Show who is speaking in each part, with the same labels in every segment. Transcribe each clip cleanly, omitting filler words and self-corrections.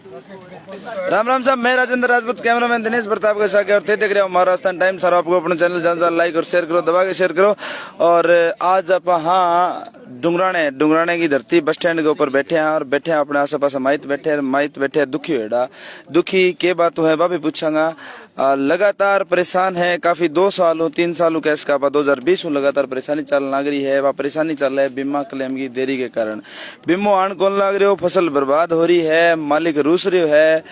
Speaker 1: राम राम साहब, मैं राजेंद्र राजपूत, कैमरामैन दिनेश प्रताप के साथ और थे देख रहे हो महाराष्ट्र टाइम। सर आपको अपना चैनल जान लाइक और शेयर करो, दबा के शेयर करो। और आज आप हाँ डुंगराने की धरती बस स्टैंड के ऊपर बैठे हैं और बैठे हैं अपने आस पास माइत बैठे दुखी होड़ा दुखी के बात है बाबी पूछांगा। लगातार परेशान है काफी 2 सालों 3 सालों का इसका 2020 में लगातार परेशानी चल लाग रही है। वह परेशानी चल रहा है बीमा क्लेम की देरी के कारण। बीमो आन कौन लाग रहे हो, फसल बर्बाद हो रही है, मालिक रूस रहे है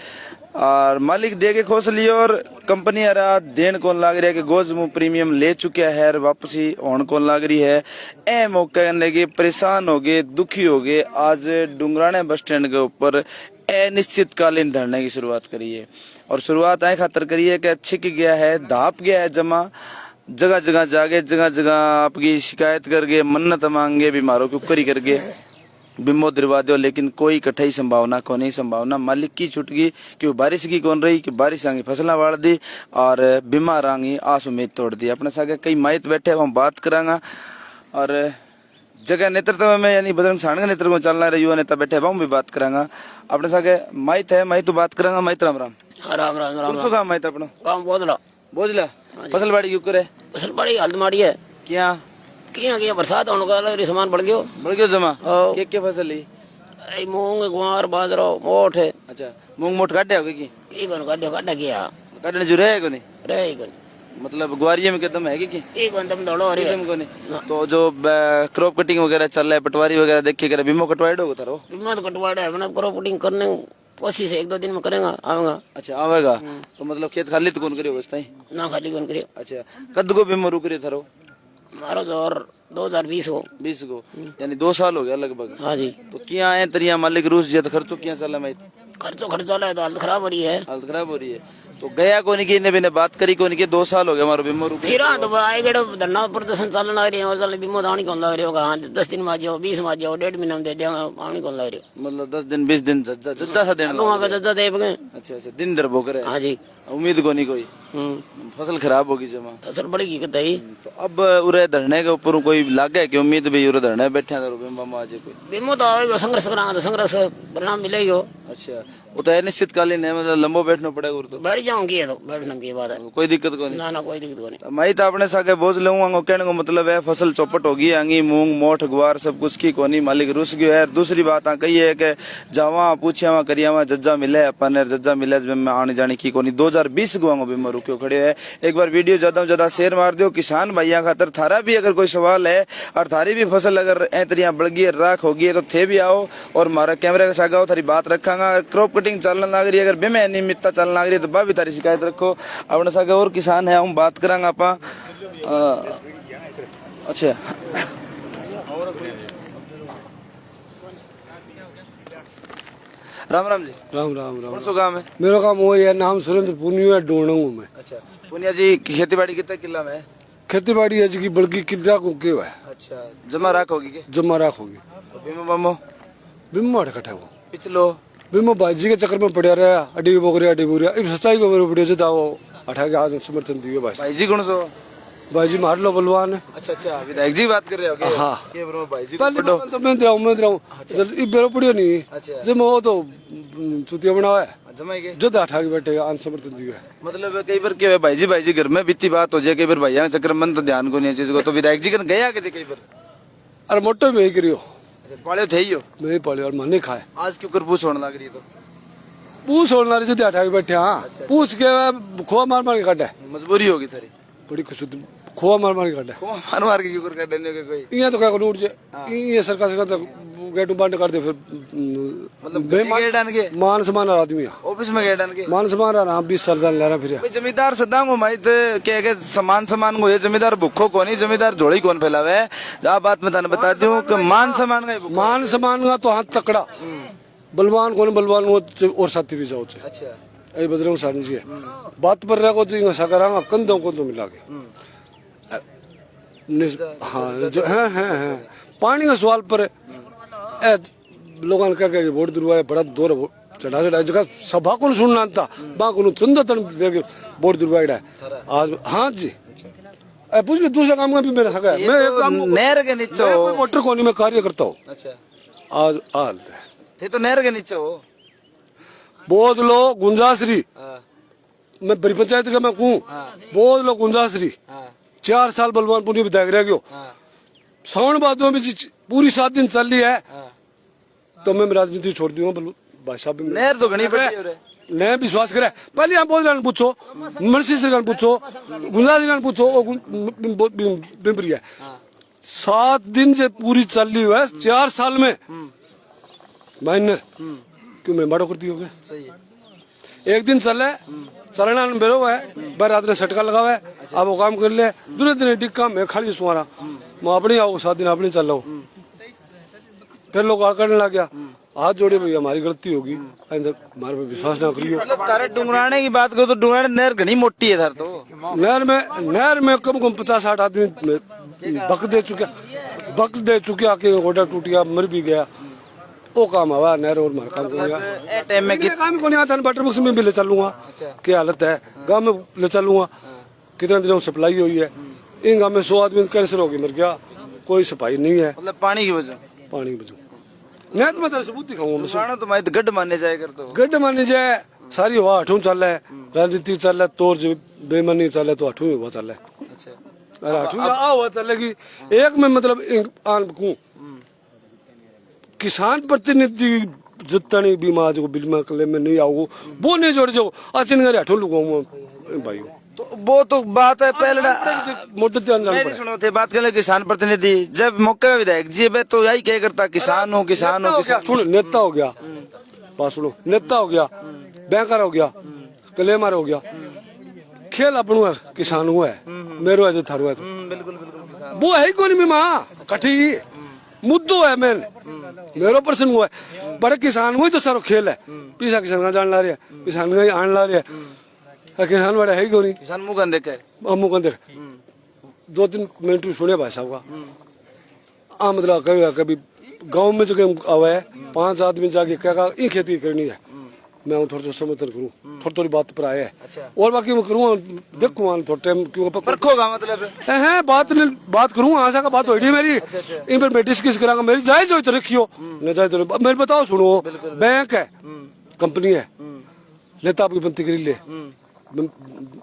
Speaker 1: और मालिक दे के खोस लियो और कंपनी अरा देन कौन लाग रही है कि गोज मुँह प्रीमियम ले चुके है वापसी होन कौन लाग रही है। ए मौके करने के परेशान हो गए दुखी हो गए। आज डुंगराने बस स्टैंड के ऊपर अनिश्चितकालीन धरने की शुरुआत करी है और शुरुआत आए खातर करी है कि छिक गया है, धाप गया है जमा, जगह जगह जागे, जगह जगह आपकी शिकायत करके मन्नत मांगे, बीमारों की उपकरी करके बिम्बो दिलवा दो, लेकिन कोई कठई संभावना को नहीं। संभावना मालिक की छुट गई कि बारिश की कौन रही कि बारिश आंगी फसला वाड़ दी और बीमार आंगी आस उम्मीद तोड़ दी। अपने सागे कई माइत बैठे हम बात करांगा और जगह नेतृत्व में यानी बजरंग साण का नेतृत्व में चलना रहे युवा नेता बैठे हम भी बात करांगा। अपने सागे माइत है, माइत तो बात करांगा। माइत राम राम
Speaker 2: राम राम राम
Speaker 1: राम। काम माइत अपनो
Speaker 2: काम बोझला
Speaker 1: फसल बाड़ी क्यों करे?
Speaker 2: फसल बाड़ी हल्द माड़ी है
Speaker 1: क्या
Speaker 2: किया बरसात होने का लग सामान बढ़ गयो जमा
Speaker 1: के फसल ली
Speaker 2: मूंग गुआर बाजरो मोठ है।
Speaker 1: अच्छा मूंग मोठ काटे होगे की
Speaker 2: कौन काटा किया
Speaker 1: काटने जो रहे को नहीं
Speaker 2: रहे कौन
Speaker 1: मतलब ग्वारिये में कितम है कि
Speaker 2: दम दौड़ो रे
Speaker 1: को नहीं। तो जो क्रॉप कटिंग वगैरह चल रहा है पटवारी वगैरह देखिए कर बीमो कटवाइड होगा तारो
Speaker 2: बीमा तो कटवाड़ा है मतलब क्रॉप कटिंग करने कोशिश 1-2 दिन में करेगा आवेगा।
Speaker 1: अच्छा आवेगा तो मतलब खेत खाली तो कौन करियो बस ताई
Speaker 2: ना खाली कौन करियो।
Speaker 1: अच्छा कद को बीमो रुक रहे थारो
Speaker 2: मारो तो और 2020 को
Speaker 1: 20 को यानी 2 साल हो गया लगभग।
Speaker 2: हाँ जी
Speaker 1: तो क्या है तरिया मालिक रूस जे तो खर्चो क्या चला मैं
Speaker 2: खर्चो है तो हालत खराब हो रही है।
Speaker 1: हालत खराब हो रही है तो गया को नहीं की ने बिने बात करी को नहीं की 2 साल हो गया हमारो बीमो रुक
Speaker 2: फिर तो आए गए धरना प्रदर्शन चलना रही है और बीमो दानी कौन लग रही होगा। हाँ 10 दिन में जाओ 20 में जाओ 1.5 महीना में दे देंगे आनी कौन लग रही हो
Speaker 1: मतलब 10 दिन 20 दिन जज्जा सा देना
Speaker 2: जज्जा दे गए।
Speaker 1: अच्छा अच्छा दिन दर बोकर
Speaker 2: हाँ जी
Speaker 1: उम्मीद को नहीं कोई फसल खराब होगी जमा
Speaker 2: फसल बढ़ेगी कतई।
Speaker 1: तो अब उरे धरने के ऊपर कोई लागे कि उम्मीद भी उरे धरने बैठे हैं आज कोई
Speaker 2: बीमो तो आएगा संघर्ष करांगा तो संघर्ष परिणाम मिलेगा।
Speaker 1: अच्छा वो तो अनिश्चितकालीन है मतलब लंबो बैठना पड़ेगा तो
Speaker 2: बैठ जाऊंगी तो बैठने की बात है
Speaker 1: कोई दिक्कत को नहीं
Speaker 2: ना कोई दिक्कत को नहीं।
Speaker 1: मैं तो अपने सागे बोझ लूंगा कहने को मतलब है फसल चौपट होगी आंगी मूंग मोठ गुआर सब कुछ की कोनी मालिक रुस गयो है। दूसरी बात कही है कि जावा पूछिया वहाँ करिया वहाँ जज्जा मिले अपन जज्जा मिले में आने जाने की कोनी 2020 गुआंगो बीमार रुक्यो खड़े है। एक बार वीडियो ज्यादा शेयर मार दो किसान भैया खातर थारा भी अगर कोई सवाल है और थारी भी फसल अगर ऐतरिया बढ़ गई राख होगी तो थे भी आओ और मारा कैमरे के सागा थारी बात रखांगा। क्रॉप कटिंग चलने लग रही है अगर बेमे अनियमितता चलने लग रही है तो बा भी तारी शिकायत रखो अपने सागे और किसान है हम बात करांगा आपा। अच्छा राम राम जी।
Speaker 3: राम राम राम।
Speaker 1: कौन सा काम है?
Speaker 3: मेरा काम वही है, नाम सुरेंद्र पुनिया है, ढूंढूंगा मैं।
Speaker 1: अच्छा पुनिया जी खेती बाड़ी कितना किला में है?
Speaker 3: खेती बाड़ी है जी बल्कि कितना को के है।
Speaker 1: अच्छा जमा राख होगी के
Speaker 3: जमा राख होगी
Speaker 1: तो बीमो बामो
Speaker 3: बिम्मो अटकटा वो
Speaker 1: पिछलो
Speaker 3: बिम्मो बाजी के चक्कर में पड़ा रहा अडी बोकरिया अडी बोरिया इब सच्चाई को पड़े जो था वो अठा के आज समर्थन दियो भाई
Speaker 1: भाई जी कौन सो
Speaker 3: भाई मार लो बलवान है।
Speaker 1: अच्छा अच्छा विधायक जी बात कर रहे हो क्या?
Speaker 3: हाँ
Speaker 1: के ब्रो भाई जी
Speaker 3: पहले तो मैं दराऊं इब बेरो पड़ियो नहीं।
Speaker 1: अच्छा
Speaker 3: जब वो तो चुतिया बनावा है
Speaker 1: जमाई के
Speaker 3: जो अठा के बैठे आन समर्थन दियो है।
Speaker 1: मतलब कई बार क्या है भाई जी घर में बीती बात हो जाए कई बार भैया चक्कर मन तो ध्यान को नहीं चीज को तो विधायक जी कर गया कई बार
Speaker 3: अरे मोटो में ही करियो
Speaker 1: पाले थे ही हो
Speaker 3: मैं ही पाले और मन नहीं खाए
Speaker 1: आज क्यों कर पूछ होने लग रही है तो
Speaker 3: पूछ होना रही जो अठा के बैठे। हाँ पूछ के खोआ मार के काटा
Speaker 1: मजबूरी होगी थारी
Speaker 3: बड़ी खुश खोआ मार के काटा
Speaker 1: मार के क्यों कर देने के कोई
Speaker 3: यहाँ तो क्या उठ जाए ये सरकार तो गेट बंद कर दे फिर
Speaker 1: मतलब
Speaker 3: मान सम्मान आदमी
Speaker 1: ऑफिस में गेट के
Speaker 3: मान सम्मान रहा 20 साल ले रहा फिर
Speaker 1: जमींदार सदांगो माइत के समान को ये जमींदार भूखो को नहीं जमींदार झोली कौन फैलावे। आप बात मैं ताने बता दूं कि मान सम्मान
Speaker 3: का तो हाथ तकड़ा बलवान कौन बलवान वो और साथी भी जाओ।
Speaker 1: अच्छा
Speaker 3: ये बजरंग सानी जी है बात पर रहा को तो ऐसा करांगा कंधों को तो मिला के। हाँ जो है पानी का सवाल पर लोगों ने क्या वोट दिलवाया बड़ा दौर चढ़ा जगह सभा को सुनना था बा को चंदा तन देके वोट दिलवाया है आज। हाँ जी पूछ के दूसरा काम का भी मेरा सका है मैं
Speaker 1: नहर के नीचे
Speaker 3: वोटर कॉलोनी में कार्य करता हूँ।
Speaker 1: अच्छा
Speaker 3: आज हाल
Speaker 1: थे तो नहर के नीचे हो
Speaker 3: बोध लो गुंजाश्री मैं बड़ी पंचायत का मैं हूँ बोध लो गुंजाश्री 4 साल बलवानपुर में विधायक रह गयो सावन भादों में पूरी 7 दिन चल रही है तो मैं राजनीति छोड़ दी हूँ भाई साहब
Speaker 1: नहर तो घनी बड़ी हो रही है।
Speaker 3: नया विश्वास करे पहले आप बोध रान पूछो मर्सी से पूछो गुंजाश्री रान पूछो बिम्बरी है 7 दिन से पूरी चल रही है 4 साल में माइनर क्यों मैं बड़ो करती हो गया
Speaker 1: सही है।
Speaker 3: एक दिन चले चलना बेरो है बार रात ने सटका लगा हुआ है अब वो काम कर ले दूसरे दिन डिक्का मैं खाली सुमारा मैं अपने आओ 7 दिन अपने चल रहा हूँ फिर लोग आ करने लग गया हाथ जोड़े भैया हमारी गलती होगी हमारे पे विश्वास ना करियो।
Speaker 1: मतलब तारे डुंगराने की बात करो तो डुंगराने नहर घनी मोटी है थार तो
Speaker 3: नहर में कम 50-60 आदमी बक दे चुके आके गोडा टूट गया मर भी गया वो काम हवा नहर और मार काम करूंगा
Speaker 1: टाइम में
Speaker 3: काम को नहीं आता बटर बॉक्स में भी ले चलूंगा क्या हालत है गाँव में ले चलूंगा कितने दिनों सप्लाई हुई है इन गाँव में 100 आदमी कैंसर होगी मर गया कोई सफाई नहीं है
Speaker 1: मतलब पानी की वजह
Speaker 3: नहीं तो मैं तेरे सबूत दिखाऊंगा
Speaker 1: तो मैं गड्ढ मानने जाए कर तो
Speaker 3: गड्ढ मानने जाए सारी हवा हठू चल रहा है राजनीति चल रहा है तोड़ बेमानी चल रहा है तो हठू हवा चल रहा है
Speaker 1: अच्छा
Speaker 3: अरे हठू हवा चलेगी एक में मतलब किसान प्रतिनिधि जितनी बीमा जो बिल कले में नहीं आओ वो नहीं जोड़ जाओ अचिन घर हठू लुगाऊंगा भाई
Speaker 1: तो वो तो बात है पहले
Speaker 3: मोटे
Speaker 1: मेरी सुनो थे बात कर किसान प्रतिनिधि जब मौका विधायक जी तो यही क्या करता किसान हो
Speaker 3: सुनो नेता हो गया बात सुनो नेता हो गया बैंकर हो गया कलेमर हो गया खेल अपन किसान हुआ है मेरो है जो थारू है तो
Speaker 1: बिल्कुल
Speaker 3: वो है कौन में माँ कठी मुद्दो है मेन मेरो पर्सन हुआ है बड़े किसान हुई तो सारो खेल है पीछा किसान का जान ला रहे हैं किसान का आन ला रहे हैं किसान बड़ा है ही कोनी
Speaker 1: किसान मुंह देखे
Speaker 3: मुंह देख 2-3 मिनट सुने भाई साहब का मतलब कभी गांव में जो आवा है 5 आदमी जाके क्या इन खेती करनी है मैं थोड़ा सा समर्थन करूँ थोड़ी बात पर आया है और बाकी मैं करूँ देखूँ थोड़ा टाइम क्यों
Speaker 1: रखोगा मतलब
Speaker 3: है बात करूँ आशा का बात हो रही मेरी इन पर मैं डिस्कस करांगा मेरी जायज हो तो रखियो न जायज तो मेरे बताओ सुनो बैंक है कंपनी है लेता आपकी बंती करी ले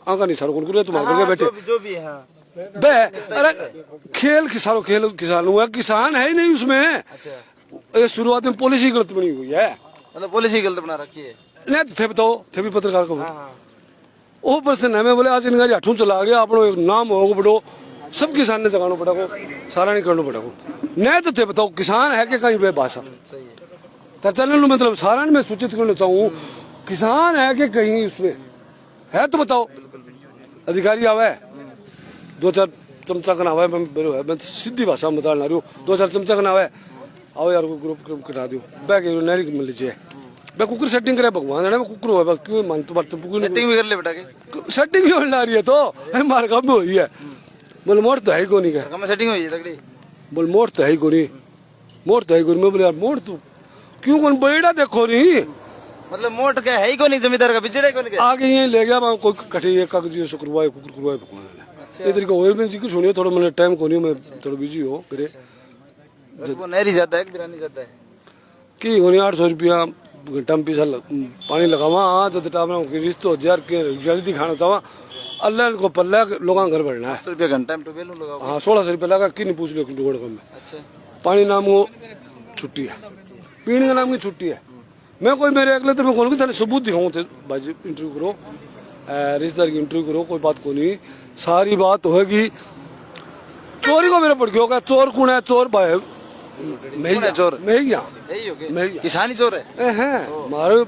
Speaker 3: आगा नहीं सारो कौन तुम्हारे बैठे
Speaker 1: जो भी है
Speaker 3: बे अरे खेल किसानों खेल किसान हुआ किसान है ही नहीं उसमें ये शुरुआत में पॉलिसी गलत बनी हुई है
Speaker 1: मतलब पॉलिसी गलत बना रखी है
Speaker 3: नहीं तो थे बताओ थे भी पत्रकार को वो पर्सन है मैं बोले आज इनका हठू चला गया अपनो एक नाम हो बड़ो सब किसान ने जगाना पड़ा को सारा नहीं करना पड़ा को नहीं तो थे बताओ किसान है कि कहीं भाषा तो चैनल मतलब सारा मैं सूचित करना चाहूँ किसान है कि कहीं उसमें है तो बताओ अधिकारी आवे 2-4 चमचा का नाव है मैं सीधी भाषा में बता रही हूँ 2-4 चमचा का नाव है आओ यार को ग्रुप कटा दो बैग नहरी मिल लीजिए मैं कुकर सेटिंग करे भगवान है कुकर हुआ बस क्यों मान तो बात
Speaker 1: सेटिंग भी कर ले बेटा के
Speaker 3: सेटिंग क्यों ला रही है तो हमारे काम में हुई है बोले मोड़ तो है ही कोनी का
Speaker 1: सेटिंग हुई है तगड़ी
Speaker 3: बोले मोड़ तो है ही कोनी मैं बोले यार मोड़ तू क्यों कौन बड़ा देखो नहीं
Speaker 1: मतलब मोट क्या है ही कोनी जमींदार का बिचड़े कोनी के
Speaker 3: आगे यही ले गया कोई कटे एक कागज शुक्रवार कुकर करवाए भगवान इधर का ऑयल में जी कुछ होनी थोड़ा मैंने टाइम को नहीं मैं थोड़ा बिजी हो करे
Speaker 1: वो नहरी जाता है बिरानी जाता है
Speaker 3: की होनी 800 रुपया घंटा में पीछा पानी लगावा हाँ तो टाइम रिश्तो 1000 के जल्दी खाना चाहवा अल्लाह को पल्ला लोगों घर बढ़ना है
Speaker 1: 100 रुपया घंटा में टोबेल लगा
Speaker 3: हाँ 1600 रुपया लगा कि नहीं पूछ लो डुगड़ में
Speaker 1: अच्छा
Speaker 3: पानी नाम वो छुट्टी है पीने का नाम की छुट्टी है मैं कोई मेरे अगले तो मैं खोलूंगी तेरे सबूत दिखाऊँ थे भाई इंटरव्यू करो रिश्तेदार की इंटरव्यू करो कोई बात को नहीं सारी बात होगी चोरी को मेरा पड़ गया होगा चोर कौन है चोर भाई
Speaker 1: चोर
Speaker 3: मैं
Speaker 1: किसान ही चोर है
Speaker 3: मारे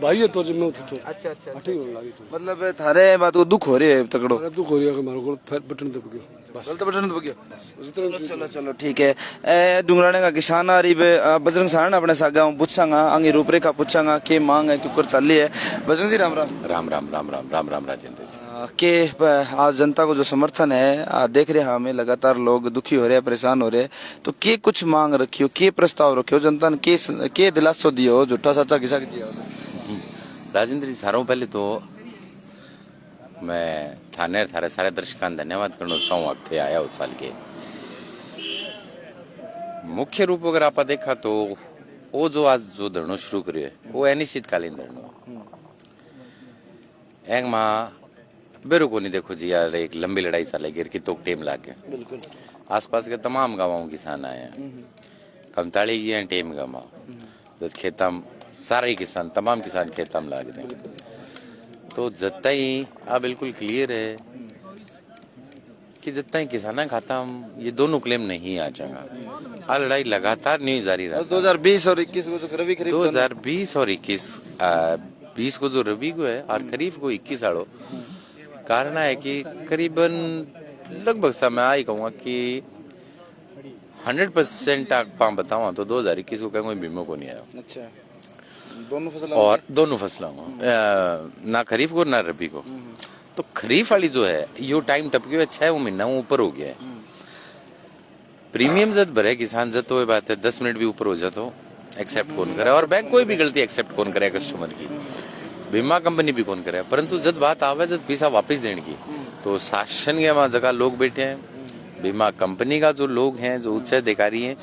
Speaker 3: भाई है तो मैं चोर
Speaker 1: अच्छा अच्छा
Speaker 3: ठीक हो
Speaker 1: मतलब थारे बात को दुख हो रही है तकड़ो
Speaker 3: दुख हो रही है मारे को बटन दब गया
Speaker 1: गलत बटन दब गया चलो चलो ठीक है डुंगराने का किसान आ रही बजरंग सारण अपने सागा पूछांगा आगे रूपरेखा पूछांगा के मांग है क्यों चल रही है बजरंग जी राम राम
Speaker 4: राम राम राम राम राम राम राजेंद्र जी
Speaker 1: के आज जनता को जो समर्थन है देख रहे हमें लगातार लोग दुखी हो रहे हैं परेशान हो रहे हैं तो के कुछ मांग रखियो के प्रस्ताव रखियो जनता ने के दिलासो दियो झूठा सच्चा किसा दिया
Speaker 4: राजेंद्र जी सारों पहले तो मैं थाने थारे सारे दर्शकों धन्यवाद करना चाहूँ थे आया उस साल के मुख्य रूप अगर आप देखा तो वो जो आज जो धरनो शुरू करिए वो अनिश्चितकालीन धरनो एक माँ बेरू को नहीं देखो जी यार, एक लंबी लड़ाई चलेगी कि तो टेम लाके
Speaker 1: बिल्कुल
Speaker 4: आसपास के तमाम गाँवों किसान आए हैं, कमताड़ी की हैं टेम गाँव जब खेतम सारे किसान तमाम किसान खेतम लाग रहे हैं, तो जत्ता ही आ बिल्कुल क्लियर है कि जितना ही किसान खाता हम ये दोनों क्लेम नहीं आ जाएगा। आ लड़ाई लगातार नहीं जारी रहा।
Speaker 1: 2020 और 21 को जो रबी खरीफ
Speaker 4: 2020 और 20 को जो रबी को है और खरीफ को 21 आड़ो कारण है कि करीबन लगभग समय आई कहूँगा कि 100% आप पाम बताऊँ तो 2021 को कहीं बीमो को नहीं आया।
Speaker 1: अच्छा दोनों फसल
Speaker 4: और दोनों फसलों को ना खरीफ को ना रबी को। तो खरीफ वाली जो है यो टाइम टपके हुए 6 महीना ऊपर हो गया है। प्रीमियम जब भरे किसान जब तो ये बात है 10 मिनट भी ऊपर हो जाए तो एक्सेप्ट कौन करे, और बैंक कोई भी गलती एक्सेप्ट कौन करे कस्टमर की, बीमा कंपनी भी कौन करे, परंतु जब बात आवे जब पैसा वापस देने की तो शासन के वहाँ जगह लोग बैठे हैं, बीमा कंपनी का जो लोग हैं जो उच्च अधिकारी हैं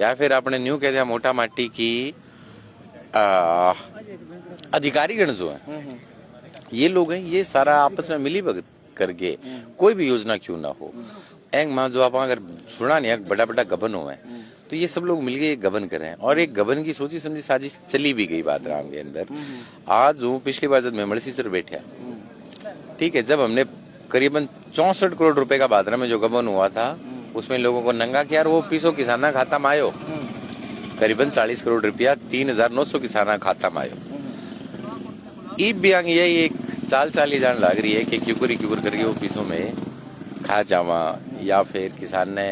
Speaker 4: या फिर अपने न्यू कहते हैं मोटा माटी की अधिकारीगण जो है ये लोग हैं, ये सारा आपस में मिली भगत करके कोई भी योजना क्यों ना हो एंग माँ जो आप अगर सुना नहीं बड़ा बड़ा गबन हुआ है तो ये सब लोग मिलके एक गबन करें और एक गबन की सोची समझी साजिश चली भी गई बात राम के अंदर। आज जो पिछली बार जब मेमड़ सीसर बैठे ठीक है, जब हमने करीबन 64 करोड़ रुपए का बादरा में जो गबन हुआ था उसमें लोगों को नंगा किया, वो पीसो किसाना खाता में आयो करीबन 40 करोड़ रुपया 3,900 किसाना खाता में आयो। ईब भी यही एक चाल चाली जान लग रही है कि क्यूकुर करके वो पीसों में खा जावा या फिर किसान ने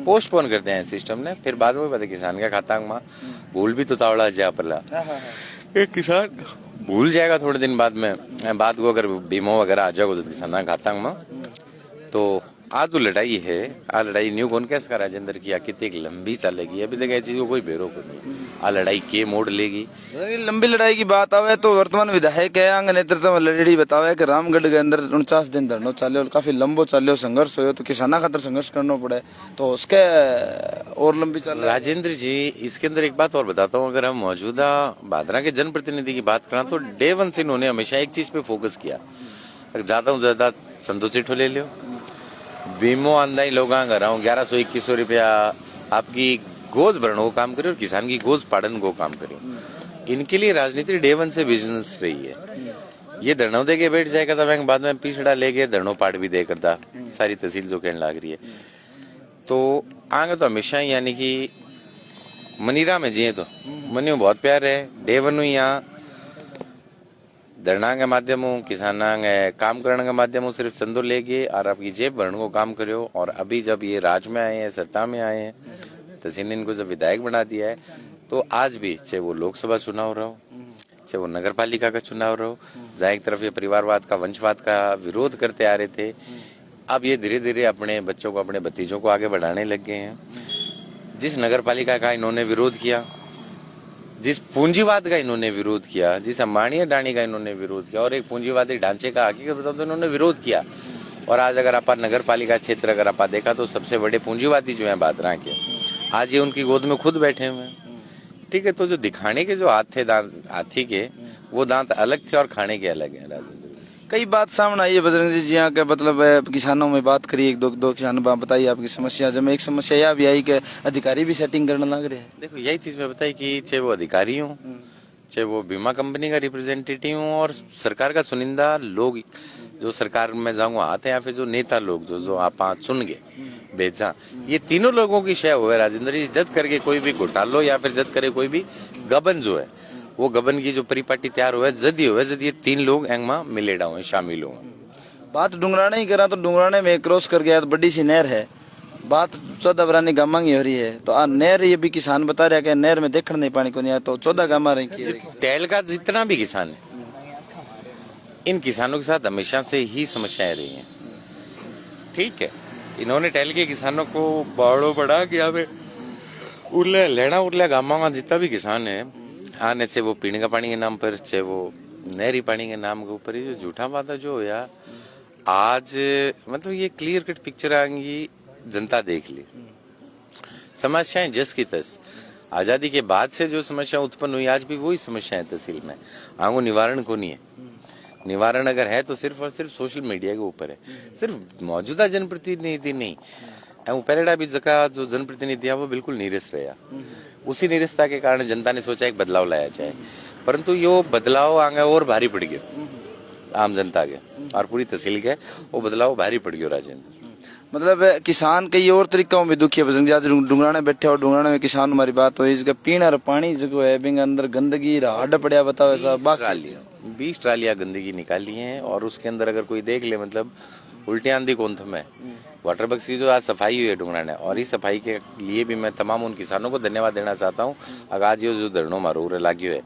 Speaker 4: पोस्टपोन करते हैं सिस्टम ने, फिर बाद में पता किसान का खाता में भूल भी तो तावड़ा जा परला एक किसान भूल जाएगा थोड़े दिन बाद में बाद को अगर बीमा वगैरह आ जाएगा तो किसान का खाता में। तो आज जो लड़ाई है आ लड़ाई न्यू कौन कैसे का राजेंद्र की कितनी लंबी चलेगी अभी तक चीज को कोई बेरो को नहीं, आ लड़ाई के मोड़ लेगी।
Speaker 1: लंबी लड़ाई की बात आवे तो वर्तमान विधायक है अंग नेतृत्व में लड़ी बतावे कि रामगढ़ के अंदर 49 दिन धरनो चाले और काफी लंबो चाले संघर्ष हो तो किसाना खातर संघर्ष करना पड़े तो उसके और लंबी चल
Speaker 4: राजेंद्र जी इसके अंदर एक बात और बताता हूँ, अगर हम मौजूदा भादरा के जनप्रतिनिधि की बात करें तो डे वन से इन्होंने हमेशा एक चीज पे फोकस किया, ज्यादा से ज्यादा संतोषी ठो ले लो बीमो आंदाई लोग घर 1100-2100 रुपया आपकी गोज भरण को काम करे और किसान की गोज पाड़न को काम करे। इनके लिए राजनीति डे वन से बिजनेस रही है। ये धरनों दे के बैठ जाएगा था बाद में पिछड़ा लेके धरनों पाड़ भी दे करता सारी तहसील जो कहने लग रही है। तो आगे तो हमेशा यानी कि मनीरा में जिए तो मनी में बहुत प्यार है, डे वन यहाँ धरना के माध्यम किसान काम करने के माध्यम सिर्फ चंदो लेके और आपकी जेब भरने को काम करो। और अभी जब ये राज में आए हैं सत्ता में आए हैं तहसील ने इनको जब विधायक बना दिया है तो आज भी चाहे वो लोकसभा चुनाव रहो चाहे वो नगर पालिका का चुनाव रहो, जहाँ एक तरफ ये परिवारवाद का वंशवाद का विरोध करते आ रहे थे, अब ये धीरे धीरे अपने बच्चों को अपने भतीजों को आगे बढ़ाने लग गए हैं। जिस नगर पालिका का इन्होंने विरोध किया, जिस पूंजीवाद का इन्होंने विरोध किया, जिस अंबानी अडानी का इन्होंने विरोध किया और एक पूंजीवादी ढांचे का हकीकत बताओ तो इन्होंने विरोध किया। और आज अगर आप नगर पालिका क्षेत्र अगर आप देखा तो सबसे बड़े पूंजीवादी जो है भादरा के आज ये उनकी गोद में खुद बैठे हुए हैं। ठीक है, तो जो दिखाने के जो हाथ थे दांत हाथी के वो दांत अलग थे और खाने के अलग है। राजेंद्र
Speaker 1: कई बात सामने आई है बजरंग जी यहाँ के मतलब किसानों में बात करी एक दो किसानों में बताइए आपकी समस्या। जब एक समस्या यह भी आई कि अधिकारी भी सेटिंग करने लग रहे हैं।
Speaker 4: देखो यही चीज मैं बताई कि चाहे वो अधिकारी हूँ चाहे वो बीमा कंपनी का रिप्रेजेंटेटिव हूँ और सरकार का चुनिंदा लोग जो सरकार में जाऊंगा आते हैं या फिर जो नेता लोग जो आप चुन गए भेजा, ये तीनों लोगों की शय हुआ राजेंद्र जी। जद करके कोई भी घोटालो या फिर जद करे कोई भी गबन जो है वो गबन की जो परिपाटी तैयार हुआ है जद ये तीन लोग एंगमा मिलेडा हुए शामिल हुए।
Speaker 1: बात डुंगराने ही करा तो डुंगराने में क्रॉस कर गया तो बड़ी सी नहर है, बात 14 बरानी गामा की हो रही है तो नहर ये भी किसान बता रहा है कि नहर में देखने नहीं पानी को नहीं आया तो 14 गामा रही
Speaker 4: टहल का जितना भी किसान है इन किसानों के साथ हमेशा से ही समस्याएं रही हैं। ठीक है, इन्होंने टहल के किसानों को बाड़ो बढ़ा कि यहाँ पे उरले लेना उरले गामा का जितना भी किसान है आने से वो पीने का पानी के नाम पर चाहे वो नहरी पानी के नाम के ऊपर जो झूठा वादा जो होया आज मतलब ये क्लियर कट पिक्चर आएंगी जनता देख ली। समस्याएं जस की तस आजादी के बाद से जो समस्या उत्पन्न हुई आज भी वही समस्याएं तहसील में आंगो निवारण को नहीं है। निवारण अगर है तो सिर्फ और सिर्फ सोशल मीडिया के ऊपर है, सिर्फ मौजूदा जनप्रतिनिधि नहीं। पहले भी जगह जो जनप्रतिनिधि है वो बिल्कुल नीरस रहा, उसी नीरसता के कारण जनता ने सोचा एक बदलाव लाया जाए, परंतु यो बदलाव आगे और भारी पड़ गया आम जनता के और पूरी तहसील के, वो बदलाव भारी पड़ गया राजेंद्र।
Speaker 1: मतलब किसान कई और तरीकों में दुखी है। आज डुंगराने बैठे और डुंगराने में किसान हमारी बात हो, इसका पीना और पानी जो है बिंग अंदर गंदगी हड पड़िया बताओ ऐसा
Speaker 4: 20 ट्रालियां गंदगी निकाली हैं और उसके अंदर अगर कोई देख ले मतलब उल्टी आंधी कौन थम है। वाटर बक्स की जो आज सफाई हुई है डुंगराने, और इस सफाई के लिए भी मैं तमाम उन किसानों को धन्यवाद देना चाहता हूँ। अगर आज ये जो धरनों मारो लागी है,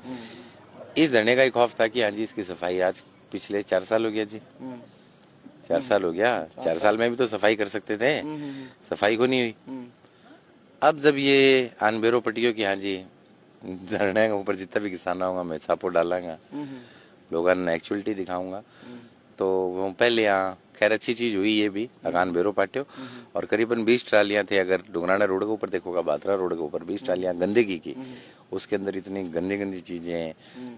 Speaker 4: इस धरने का एक खौफ था कि हाँ जी इसकी सफाई आज पिछले 4 साल हो गया जी, 4 साल हो गया, 4 साल में भी तो सफाई कर सकते थे, सफाई को नहीं हुई। अब जब ये अनबेरो पट्टियों की हाँ जी धरने के ऊपर जितना भी किसान होगा मैं छापो डालांगा, लोगों ने एक्चुअलिटी दिखाऊंगा, तो वो पहले यहाँ खैर अच्छी चीज हुई ये भी अगान बेरो पाटियो, और करीबन 20 ट्रालियां थे। अगर डुंगराना रोड के ऊपर देखोगा, बात्रा रोड के ऊपर 20 ट्रालियां गंदगी की, उसके अंदर इतनी गंदी गंदी चीजें,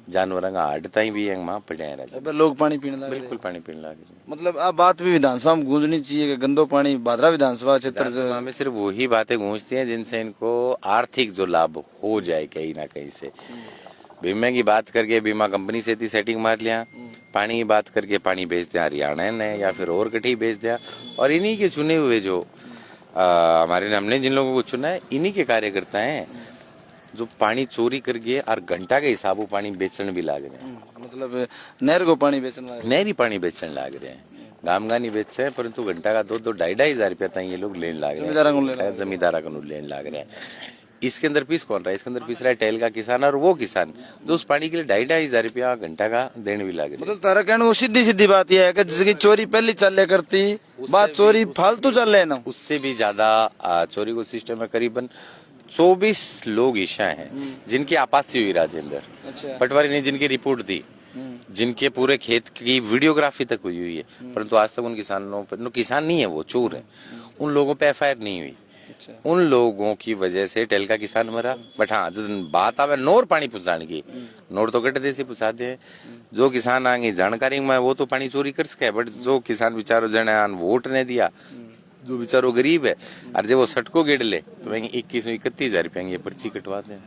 Speaker 4: जानवरों का हड्डता ही भी वहाँ पड़े हैं,
Speaker 1: लोग पानी पीने लगे,
Speaker 4: बिल्कुल पानी पीने लगे।
Speaker 1: मतलब अब बात भी विधानसभा में गूंजनी चाहिए कि गंदो पानी भादरा विधानसभा क्षेत्र
Speaker 4: में सिर्फ वही बातें गूंजती हैं जिनसे इनको आर्थिक जो लाभ हो जाए कहीं ना कहीं से। बीमा की बात करके बीमा कंपनी से थी सेटिंग मार लिया, पानी की बात करके पानी बेच दिया हरियाणा ने या फिर और कहीं बेच दिया, और इन्हीं के चुने हुए जो हमारे हमने जिन लोगों को चुना है इन्हीं के कार्यकर्ता हैं जो पानी चोरी करके और घंटा के हिसाब से पानी बेचने भी लाग रहे हैं।
Speaker 1: मतलब नहर को पानी बेचना,
Speaker 4: नहरी पानी बेचने लाग रहे हैं, गाम गा नहीं बेच रहे हैं, परंतु घंटा का 2-2 ढाई हजार रुपया तक ये लोग लेने लाग रहे हैं, जमींदारा को लेने लाग रहे हैं। इसके अंदर पीस कौन रहा है? इसके अंदर पीस रहा है टेल का किसान, और वो किसान जो उस पानी के लिए 2.5 हजार रुपया घंटा का देने भी लागे।
Speaker 1: मतलब तारा कहना वो सीधी सीधी बात यह है कि जिसकी चोरी पहले चले करती बात चोरी फालतू चल रहे ना,
Speaker 4: उससे भी ज्यादा चोरी को सिस्टम में करीबन 24 लोग ईशा हैं जिनकी आपासी हुई राजेंद्र, पटवारी ने जिनकी रिपोर्ट दी, जिनके पूरे खेत की वीडियोग्राफी तक हुई है, परंतु आज तक उन किसानों पर, किसान नहीं है वो चोर है, उन लोगों पे FIR नहीं हुई। उन लोगों की वजह से टेल का किसान मरा। बट हाँ जब बात आवे नोर पानी पुछाने की, नोर तो कट देसी पुछा दे, जो किसान आगे जानकारी में वो तो पानी चोरी कर सके, बट जो किसान बेचारो जने वोट ने दिया, जो बेचारो गरीब है, और जब वो सटको गेड़ ले तो वही 21-31 हजार रुपया ये पर्ची कटवा दे।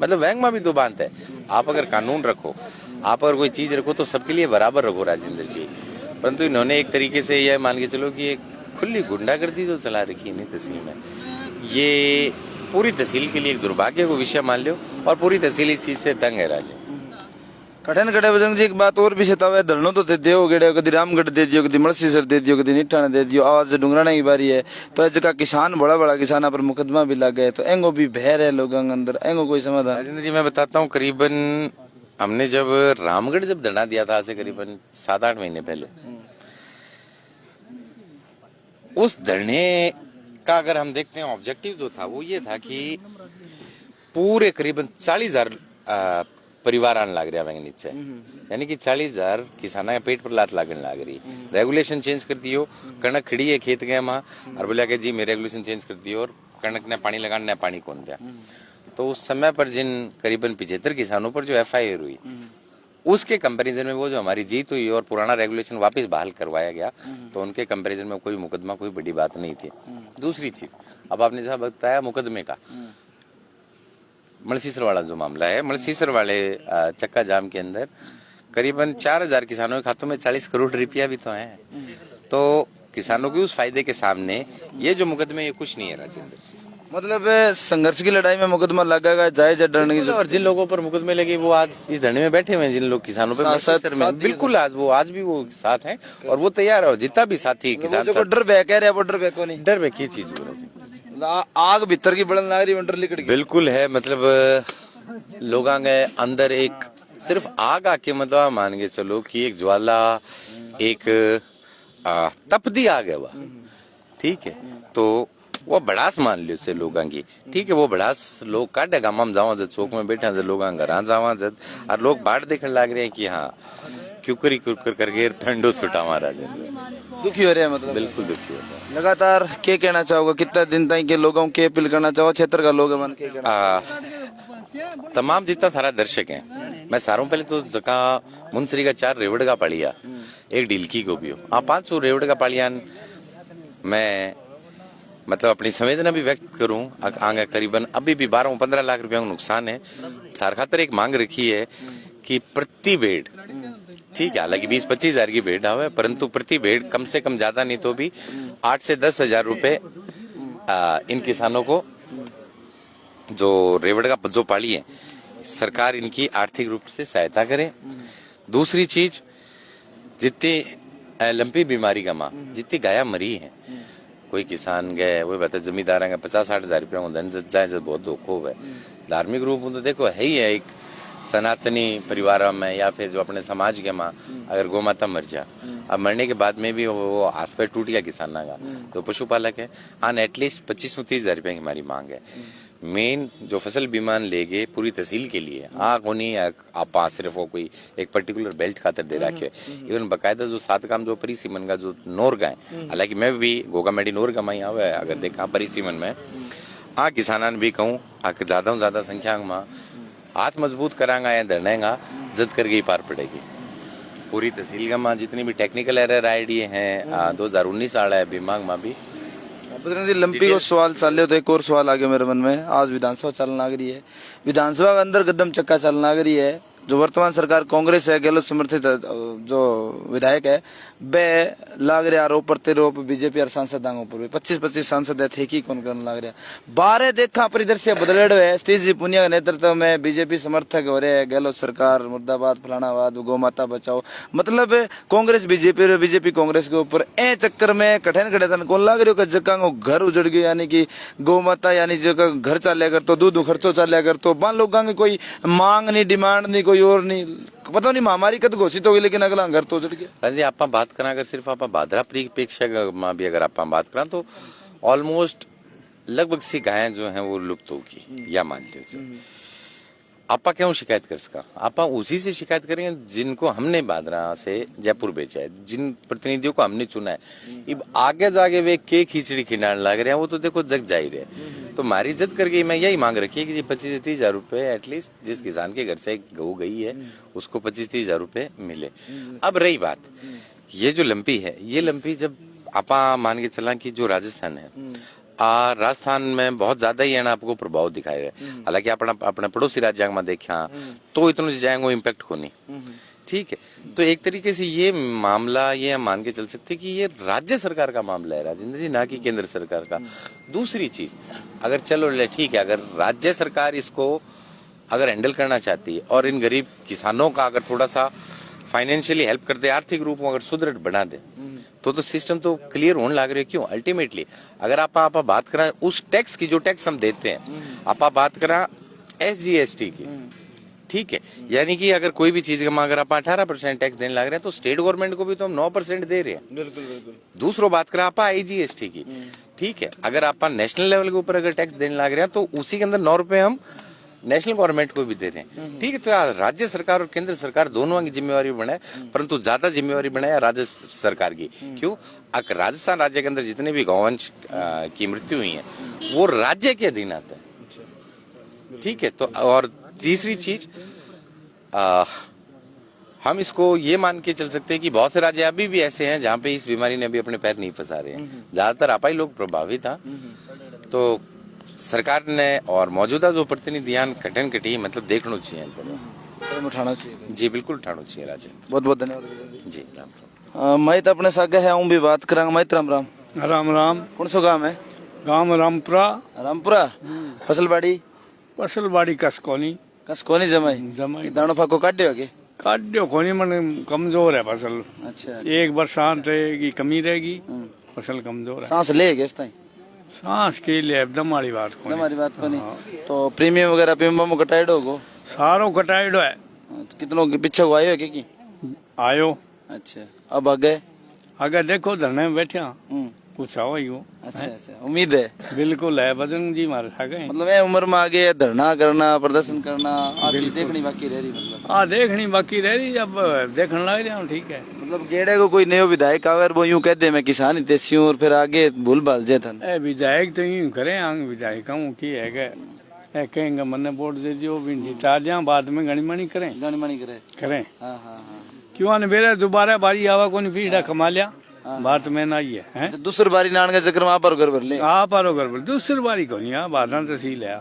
Speaker 4: मतलब बैंक में भी दो बात है, आप अगर कानून रखो, आप अगर कोई चीज रखो तो सबके लिए बराबर रखो राजेंद्र जी, परंतु इन्होंने एक तरीके से यह मान के चलो कि एक खुली गुंडागर्दी जो चला रखी है तहसील में, ये पूरी तहसील के लिए एक दुर्भाग्य को विषय मान लो, और पूरी तहसील इस चीज से तंग है राजे।
Speaker 1: कठिन कटे बजरंग जी एक बात और भी सतावे, धरनो तो देव गेड़े, कभी रामगढ़ दे दियो, कभी मलसीसर दे दियो, कभी निठाने दे दियो, आवाज डुंगराना की बारी है, तो जगह किसान बड़ा बड़ा किसान पर मुकदमा भी लग गए, तो एंगो भी भैर है लोगों के अंदर, एंगो कोई समाधान?
Speaker 4: राजेंद्र जी मैं बताता हूँ, करीबन हमने जब रामगढ़ जब धरना दिया था से करीबन 7-8 महीने पहले, उस धरने का अगर हम देखते हैं ऑब्जेक्टिव जो था वो ये था कि पूरे करीबन 40,000 परिवार आने लग रहा है नीचे, यानी कि 40,000 किसाना के पेट पर लात लागने लग रही। रेगुलेशन चेंज कर दियो, कणक खड़ी है खेत गए वहां और बोला कि जी मैं रेगुलेशन चेंज कर दियो, और कणक ने पानी लगाने ने पानी कौन दिया। तो उस समय पर जिन करीबन 75 किसानों पर जो FIR हुई, उसके कंपैरिजन में वो जो हमारी जीत हुई और पुराना रेगुलेशन वापस बहाल करवाया गया, तो उनके कंपैरिजन में कोई मुकदमा कोई बड़ी बात नहीं थी। दूसरी चीज, अब आपने जहाँ बताया मुकदमे का, मलसीसर वाला जो मामला है, मलसीसर वाले चक्का जाम के अंदर करीबन 4,000 किसानों के खातों में 40 करोड़ रुपया भी तो है, तो किसानों की उस फायदे के सामने ये जो मुकदमे ये कुछ नहीं है राजेंद्र।
Speaker 1: मतलब संघर्ष की लड़ाई में मुकदमा लगेगा, जायज डरने की,
Speaker 4: और जिन लोगों पर मुकदमे लगे वो आज इस धरने में बैठे हुए हैं, जिन लोग किसानों पर बिल्कुल आज भी वो साथ हैं, और वो तैयार है, जितना भी साथी किसान
Speaker 1: डर बह कह रहे हैं, वो डर बह को नहीं,
Speaker 4: डर बह की चीज हो रही,
Speaker 1: आग भीतर की बढ़न लग रही, डर लिकड़ गई।
Speaker 4: बिल्कुल है, मतलब लोगों के अंदर एक सिर्फ आग आके मतलब मान के चलो कि एक ज्वाला, एक तपदी आग है वह, ठीक है, तो वो भड़ास मान लियो से लोगों की, ठीक है, वो भड़ास लोग काटेगा, हम जावा चौक में बैठे हैं, लोग घर जावा जद, और लोग बाट देखने लग रहे हैं कि हाँ क्यूकरी कुरकुर करके ठंडो छुटा मारा जाए,
Speaker 1: दुखी हो रहे हैं, मतलब
Speaker 4: बिल्कुल दुखी हो रहे हैं।
Speaker 1: लगातार क्या कहना चाहोगे, कितना दिन तक के लोगों के अपील करना चाहो, क्षेत्र का लोग मन के
Speaker 4: तमाम जितना सारा दर्शक हैं मैं सारों पहले तो जका मुंसरी का 4 रेवड़ का पालिया, 1 ढिलकी को भी हो, 500 रेवड़ का पालियान मैं मतलब अपनी संवेदना भी व्यक्त करूं। आगे करीबन अभी भी 12-15 लाख रुपया का नुकसान है। सार खातर एक मांग रखी है कि प्रति बेड, ठीक है, हालांकि 20-25 हजार की बेड आवे, परंतु प्रति बेड कम से कम ज्यादा नहीं तो भी 8 से 10 हजार रुपए इन किसानों को जो रेवड़ का जो पाली है सरकार इनकी आर्थिक रूप से सहायता करे। दूसरी चीज, जितनी लंपी बीमारी का माँ जितनी गाया मरी है, कोई किसान गए वो बता जमींदार 50-60 हजार रुपया धन जाए बहुत दुख हो गए। धार्मिक रूप में तो देखो है ही है, एक सनातनी परिवार में या फिर जो अपने समाज के माँ अगर गौ माता मर जा, अब मरने के बाद में भी वो हाथ पैर टूट गया किसान का, तो पशुपालक है आन एटलीस्ट 25-30 हजार रुपया की हमारी मांग है। मेन जो फसल बीमा लेगे पूरी तहसील के लिए को नहीं आप सिर्फ वो कोई एक पर्टिकुलर बेल्ट खातर दे रखे, इवन बकायदा जो 7 काम जो परिसीमन का जो नोर का है, हालांकि मैं भी गोगा मेडी नोर का माई आवे अगर देखा परिसीमन में किसानन भी कहूँ ज्यादा संख्या में हाथ मजबूत करांगा या धरनेगा जद कर गई पार पड़ेगी। पूरी तहसील का माँ जितनी भी टेक्निकल एरर आईडी है 2019 आड़ा है बीमांग में भी।
Speaker 1: बजरंग जी, लंपी को सवाल चल रहे हो तो एक और सवाल आ गया मेरे मन में। आज विधानसभा चलना लग रही है, विधानसभा के अंदर कदम चक्का चलना लग रही है। जो वर्तमान सरकार कांग्रेस है, गहलोत समर्थित जो विधायक है, वे लाग रहे आरोप प्रत्यारोप बीजेपी और सांसद पर 25-25 सांसद है थे कि कौन करने लग रहा। 12 देखा परिदृश्य बदल रहे। सतीश जी पुनिया के नेतृत्व में बीजेपी समर्थक हो रहे हैं, गहलोत सरकार मुर्दाबाद फलानाबाद गौ माता बचाओ, मतलब कांग्रेस बीजेपी कांग्रेस के ऊपर ए चक्कर में कठिन कठिन कौन लग रही हो जगह घर उजड़ गए, यानी कि गौ माता यानी जगह घर चल कर तो दूध खर्चो चल कर तो मान लोगों की कोई मांग नहीं, डिमांड नहीं, कोई और नहीं, पता नहीं महामारी कद घोषित हो गई लेकिन अगला घर तो उजड़ गया।
Speaker 4: जी आप बात करें अगर सिर्फ आप भाद्रा परिप्रेक्ष्य में भी अगर आप बात करें तो ऑलमोस्ट लगभग सी गायें जो हैं वो लुप्त होगी या मान लीजिए। आपा क्यों शिकायत कर सका, आपा उसी से शिकायत करेंगे जिनको हमने बादरा से जयपुर बेचा है, जिन प्रतिनिधियों को हमने चुना है। अब आगे जाके वे के खिचड़ी खिलाने लग रहे हैं वो तो देखो जग जा ही रहे। तो हमारी इज्जत करके मैं यही मांग रखी है कि 25-30 हजार रुपए एटलीस्ट जिस किसान के घर से गऊ गई है उसको 25-30 हजार रुपए मिले। अब रही बात ये जो लंपी है, ये लंपी जब आपा मान के चला कि जो राजस्थान है, राजस्थान में बहुत ज्यादा ही है ना आपको प्रभाव दिखाएगा। हालांकि अपने पड़ोसी राज्य में देखा तो इतना जाएंगे इम्पैक्ट को नहीं, ठीक है। तो एक तरीके से ये मामला ये हम मान के चल सकते कि ये राज्य सरकार का मामला है राजेंद्र जी, ना कि केंद्र सरकार का। दूसरी चीज अगर चलो ठीक है, अगर राज्य सरकार इसको अगर हैंडल करना चाहती है और इन गरीब किसानों का अगर थोड़ा सा फाइनेंशियली हेल्प कर दे, आर्थिक रूप में अगर सुदृढ़ बना दे तो सिस्टम तो क्लियर होने लग रही है। क्यों अल्टीमेटली अगर आप बात करा उस टैक्स की जो टैक्स हम देते हैं, आप बात करा SGST की, ठीक है, यानी कि अगर कोई भी चीज का अगर आप 18% टैक्स देने लग रहे हैं तो स्टेट गवर्नमेंट को भी तो हम 9% दे रहे हैं।
Speaker 1: बिल्कुल बिल्कुल।
Speaker 4: दूसरो बात करा आप IGST की, ठीक है, अगर आप नेशनल लेवल के ऊपर अगर टैक्स देने लग रहे हैं तो उसी के अंदर 9 रुपए हम नेशनल गवर्नमेंट को भी दे रहे हैं, ठीक है। तो राज्य सरकार और केंद्र सरकार दोनों की जिम्मेवारी बनाए, परंतु ज्यादा जिम्मेवारी बनाए राज्य सरकार की। क्यों, राजस्थान राज्य के अंदर जितने भी गौवंश की मृत्यु हुई है वो राज्य के अधीन आता है, ठीक है। तो और तीसरी चीज हम इसको ये मान के चल सकते हैं कि बहुत से राज्य अभी भी ऐसे हैं जहाँ पे इस बीमारी ने अभी अपने पैर नहीं फंसा रहे हैं, ज्यादातर आपा ही लोग प्रभावित था। तो सरकार ने और मौजूदा जो प्रतिनिधियान कठिन कटी मतलब देखना चाहिए,
Speaker 1: उठाना चाहिए।
Speaker 4: जी बिल्कुल उठाना चाहिए राजे।
Speaker 1: बहुत बहुत धन्यवाद
Speaker 4: जी राम।
Speaker 1: मैं तो अपने सागे है भी बात करांगा। मैं राम राम
Speaker 3: राम राम।
Speaker 1: कौन सो गांव है?
Speaker 3: गांव रामपुरा।
Speaker 1: रामपुरा। फसलबाड़ी
Speaker 3: फसलबाड़ी कसकोनी
Speaker 1: जमाई दाणो फाको काट्यो के
Speaker 3: काट्यो कोनी मन कमजोर है फसल।
Speaker 1: अच्छा,
Speaker 3: एक बरसात रहेगी कमी रहेगी, फसल कमजोर है।
Speaker 1: सांस ले गए
Speaker 3: सांस के लिए दम वाली बात को
Speaker 1: नहीं। तो प्रीमियम वगैरह प्रीमियम कटाइडो को
Speaker 3: सारो कटाइडो है।
Speaker 1: कितनों के पीछे को आयो की
Speaker 3: आयो।
Speaker 1: अच्छा, अब आगे
Speaker 3: देखो धरने में बैठे कुछ आओ ही हो।
Speaker 1: अच्छा, उम्मीद है
Speaker 3: बिल्कुल है बजरंग जी मारे सागे।
Speaker 1: मतलब ये उम्र में आगे धरना करना प्रदर्शन करना देखनी बाकी रह रही, मतलब
Speaker 3: देखनी बाकी रह रही, अब देखने लग रहा हूँ, ठीक है।
Speaker 1: मतलब गेड़े को कोई नयो विधायक आवे वो यूं कह दे मैं किसान ही तेसियों और फिर आगे भूल भाल जे थन
Speaker 3: विधायक तो यूं करे विधायकों की है
Speaker 5: ए कहेंगे मन्ने वोट दे दियो भी जिता जा बाद में गणी मणी करें
Speaker 1: गणी मणी करे
Speaker 5: करें
Speaker 1: हाँ हाँ हाँ
Speaker 5: क्यों आने मेरे दोबारा बारी आवा कोनी पीड़ा कमा लिया बात में ना ही है
Speaker 1: अच्छा, दूसरी बारी नान के चक्कर में आप घर भर ले
Speaker 5: आप आरो घर दूसरी बारी को नहीं बाधा तहसील है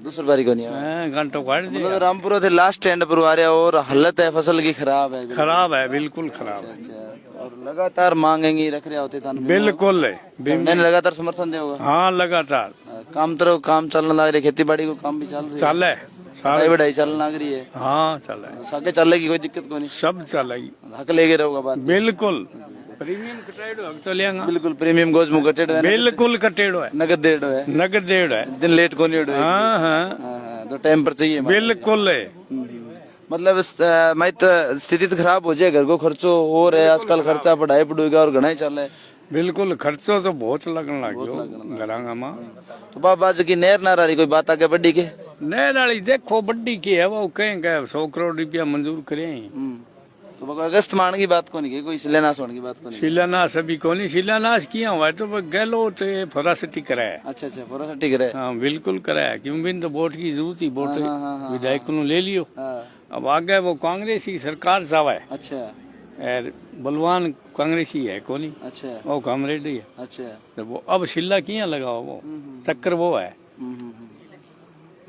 Speaker 1: दूसरी बारी को नहीं है।
Speaker 5: घंटों काट
Speaker 1: मतलब
Speaker 5: दिया
Speaker 1: रामपुर थे लास्ट स्टैंड पर आ रहे हो और हालत है फसल की खराब है
Speaker 5: खराब है बिल्कुल खराब है
Speaker 1: अच्छा और लगातार मांगेंगे रख रहे होते तान
Speaker 5: बिल्कुल है
Speaker 1: नहीं लगातार समर्थन देगा
Speaker 5: हाँ लगातार
Speaker 1: काम तरह काम चलने लग रही खेती बाड़ी को काम भी चल रही है
Speaker 5: चल है
Speaker 1: पढ़ाई बढ़ाई चलने लग रही है
Speaker 5: हाँ चल है
Speaker 1: साके चलेगी कोई दिक्कत को नहीं
Speaker 5: सब चलेगी
Speaker 1: हक लेके रहोगा बात
Speaker 5: बिल्कुल प्रीमियम कटेड़ो हक तो लेंगा
Speaker 1: बिल्कुल प्रीमियम गोज मुंह कटेड़ है
Speaker 5: बिल्कुल कटेड़ो है
Speaker 1: नगद डेढ़ है
Speaker 5: नगद डेढ़ है
Speaker 1: दिन लेट को नहीं
Speaker 5: हाँ हाँ
Speaker 1: तो टाइम पर चाहिए
Speaker 5: बिल्कुल है
Speaker 1: मतलब मैं तो स्थिति तो खराब हो जाए घर को खर्चो हो रहा है आजकल खर्चा पढ़ाई पढ़ूगा और घना ही चल रहा है
Speaker 5: बिल्कुल खर्चो तो बहुत लगन लग गयो घरांगा मां
Speaker 1: तो बाबा जी की नहर ना रही कोई बात आगे बढ़ी के
Speaker 5: नहर वाली देखो बड्डी की है वो कहेंगे 100 करोड़ रुपया मंजूर करें
Speaker 1: तो बको अगस्त मान की बात को नहीं कोई शिलान्यास होने की बात को नहीं
Speaker 5: शिलान्यास अभी को नहीं शिलान्यास किया हुआ है तो गहलोत फरासटी कराया
Speaker 1: अच्छा अच्छा पूरा ठीक है
Speaker 5: हाँ बिल्कुल कराया क्योंकि तो वोट की जरूरत ही वोट विधायक को ले लियो अब आगे वो कांग्रेस की सरकार चावा है
Speaker 1: अच्छा
Speaker 5: और बलवान कांग्रेसी है कोनी
Speaker 1: अच्छा
Speaker 5: वो कामरेड ही है
Speaker 1: अच्छा
Speaker 5: तो वो अब शिल्ला किया लगा वो चक्कर वो है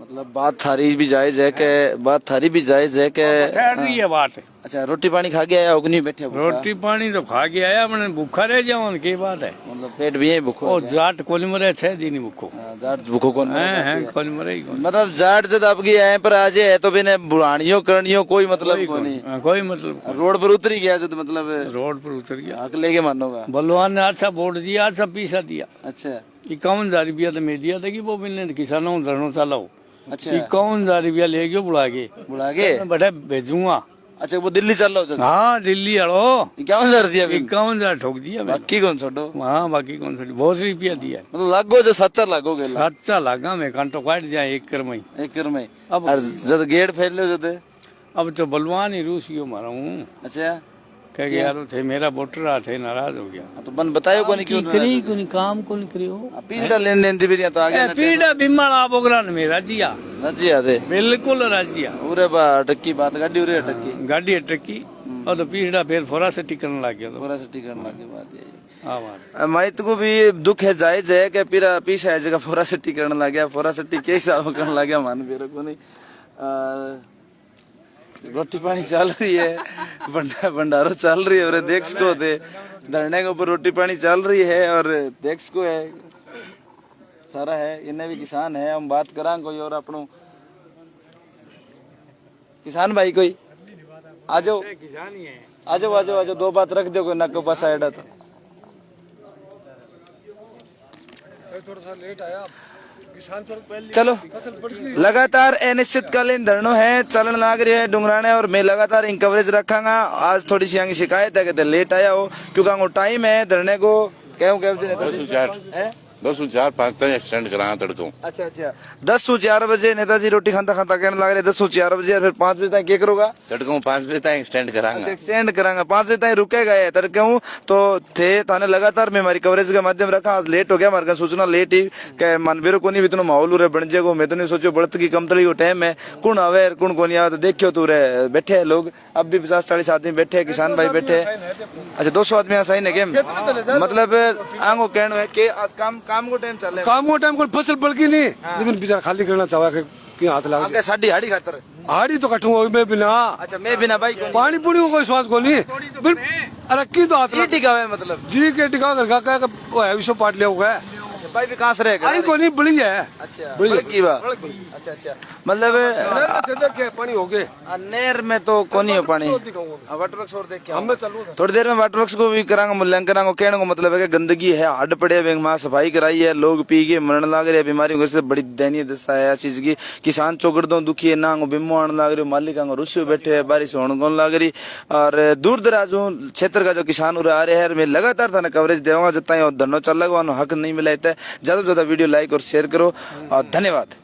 Speaker 1: मतलब बात थारी भी जायज है के बात थारी भी जायज है के
Speaker 5: ठहर रही है बात
Speaker 1: अच्छा रोटी पानी खा के आया उगनी बैठे भूखा?
Speaker 5: रोटी पानी तो खा के आया मैंने भूखा रह जाओ की बात है
Speaker 1: मतलब पेट भी है भूखो
Speaker 5: ओ जाट कोनी मरे 6 दिन भूखो
Speaker 1: जाट भूखो कौन
Speaker 5: हैं कोनी मरे ही कोनी
Speaker 1: मतलब जाट जब आपकी है पर आज है तो भी ने बुरानियों करनियों कोई मतलब को नहीं
Speaker 5: हाँ, कोई मतलब
Speaker 1: रोड पर उतरी गया जब मतलब
Speaker 5: रोड पर उतर गया
Speaker 1: हक लेके मानोगा
Speaker 5: बलवान ने अच्छा वोट दिया अच्छा पैसा दिया
Speaker 1: अच्छा
Speaker 5: 51,000 रुपया तो मैं दिया था कि वो मिलने किसानों को धरनो चलाओ
Speaker 1: अच्छा
Speaker 5: 51,000 रुपया ले गयो बुला के
Speaker 1: बुला के
Speaker 5: बड़ा भेजूंगा
Speaker 1: अच्छा वो दिल्ली चल रहा हो
Speaker 5: हाँ दिल्ली हड़ो
Speaker 1: 51,000 दिया
Speaker 5: 51,000 ठोक दिया मैंने।
Speaker 1: बाकी कौन छोड़ो
Speaker 5: हाँ बाकी कौन सा बहुत रुपया दिया
Speaker 1: मतलब लागो जो 70 लागो गए
Speaker 5: अच्छा लगा मैं घंटो काट जाए एक कर में
Speaker 1: एक कर में
Speaker 5: अब-
Speaker 1: और जब गेट फैल लो जब
Speaker 5: अब तो बलवान ही रूसियो मारा हूँ
Speaker 1: अच्छा
Speaker 5: कह गया यार थे मेरा वोटर आ थे नाराज हो गया
Speaker 1: तो बन बतायो को नहीं क्यों
Speaker 5: करी को नहीं काम को नहीं करियो
Speaker 1: पीड़ा लेन देन दी भी तो आगे
Speaker 5: पीड़ा बिमल आप ओकरा ने मेरा जिया
Speaker 1: रजी आदे
Speaker 5: बिल्कुल राजिया
Speaker 1: उरे बा अटकी बात गाड़ी उरे अटकी
Speaker 5: गाड़ी अटकी और तो पीड़ा फिर फोरा से टिकन लग गया तो
Speaker 1: पूरा से टिकट लाके बात यही
Speaker 5: हाँ बात
Speaker 1: माइत को भी दुख है जायज है कि पीरा पीछे है जगह फोरा से टिकट लग गया फोरा से टिके हिसाब करने लग गया मान मेरे को नहीं रोटी पानी चल रही है भंडारो चल रही है और देख को दे धरने के ऊपर रोटी पानी चल रही है और देख को है सारा है इन्हें भी किसान है हम बात करा कोई और अपनों किसान भाई कोई आ जाओ
Speaker 5: किसान ही है
Speaker 1: आ जाओ आ जाओ आ जाओ दो बात रख दो कोई नक के पास साइड तो
Speaker 3: थोड़ा सा लेट आया किसान थोड़ा पहले
Speaker 1: चलो लगातार अनिश्चितकालीन धरनों है चलन लाग रही है डुंगराने और मैं लगातार इन कवरेज रखांगा आज थोड़ी सी आगे शिकायत है कि लेट आया हो क्योंकि टाइम है धरने को क्यों
Speaker 6: चार 10-4-5 तक एक्सटेंड करा तड़कों
Speaker 1: अच्छा अच्छा 10-4 बजे नेताजी रोटी खाता खाता कहने लग रहे 10-4 बजे फिर 5 बजे तक क्या करोगा
Speaker 6: तड़कों 5 बजे तक एक्सटेंड करांगा
Speaker 1: एक्सटेंड करांगा 5 बजे तक रुकेगा ये तड़के हूँ तो थे ताने लगातार मैं हमारी कवरेज का माध्यम रखा आज लेट हो गया हमारे सूचना लेट ही के मानवीर को नहीं इतना माहौल उरे बन जाएगा मैं तो नहीं सोचो बढ़त की कमतली को टाइम है कौन आवे कौन को नहीं आवे तो देखियो तू रे बैठे है लोग अब भी 50-40 आदमी बैठे है किसान भाई बैठे अच्छा 200 आदमी सही है मतलब आंगो कहना है कि आज काम को टाइम चल रहा
Speaker 3: काम को टाइम कोई फसल पड़की नहीं जमीन बेचारा खाली करना चाहा कि हाथ लगा
Speaker 1: है साड़ी हाड़ी खातर
Speaker 3: हाड़ी तो कटूंगा मैं बिना
Speaker 1: अच्छा मैं बिना भाई को
Speaker 3: पानी पुड़ी को कोई स्वाद को नहीं अरे की तो हाथ
Speaker 1: ये टिका है मतलब
Speaker 3: जी के टिका कर का वो है विश्व पाट लिया हुआ है
Speaker 1: भाई भी कहां से रहेगा
Speaker 3: आई को नहीं बड़ी है
Speaker 1: अच्छा
Speaker 3: बड़ी
Speaker 1: की बात अच्छा अच्छा मतलब
Speaker 3: के पानी हो गए
Speaker 1: नेर में तो कोनी हो पानी वाटरवर्क्स और देख के
Speaker 3: हमें चलो
Speaker 1: थोड़ी देर में वाटरवर्क्स को भी करांगा मूल्यांकन करांगा कहने को मतलब है कि गंदगी है हड पड़े बैंक में सफाई कराई है लोग पी के मरण लग रहे बीमारी घर से बड़ी दयनीय दशा है चीज की किसान चौकड़ दो दुखी है ना बिमो आने लग रही मालिक रुस्से बैठे है बारिश होने को लग रही और दूर दराज क्षेत्र का जो किसान उरे आ रहे हैं मैं लगातार था कवरेज देवांगा जितना धरनो चल लगा हक नहीं मिला ज्यादा से ज्यादा वीडियो लाइक और शेयर करो और धन्यवाद।